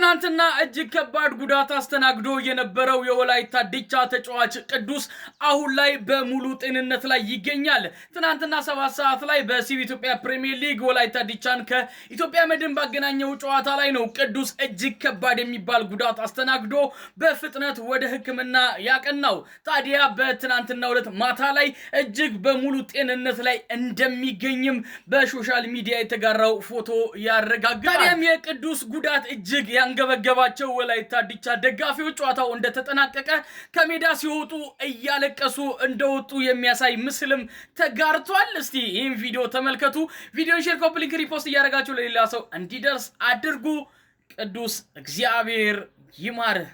ትናንትና እጅግ ከባድ ጉዳት አስተናግዶ የነበረው የወላይታ ዲቻ ተጫዋች ቅዱስ አሁን ላይ በሙሉ ጤንነት ላይ ይገኛል። ትናንትና 7 ሰዓት ላይ በሲቢ ኢትዮጵያ ፕሪሚየር ሊግ ወላይታ ዲቻን ከኢትዮጵያ መድን ባገናኘው ጨዋታ ላይ ነው ቅዱስ እጅግ ከባድ የሚባል ጉዳት አስተናግዶ በፍጥነት ወደ ሕክምና ያቀናው። ታዲያ በትናንትናው ዕለት ማታ ላይ እጅግ በሙሉ ጤንነት ላይ እንደሚገኝም በሶሻል ሚዲያ የተጋራው ፎቶ ያረጋግጣል። ታዲያም የቅዱስ ጉዳት እጅግ ያንገበገባቸው ወላይታ ዲቻ ደጋፊዎች ጨዋታው እንደተጠናቀቀ ከሜዳ ሲወጡ እያለቀሱ እንደወጡ የሚያሳይ ምስልም ተጋርቷል። እስቲ ይህን ቪዲዮ ተመልከቱ። ቪዲዮን ሼር፣ ኮፒ ሊንክ፣ ሪፖስት እያደረጋችሁ ለሌላ ሰው እንዲደርስ አድርጉ። ቅዱስ እግዚአብሔር ይማርህ።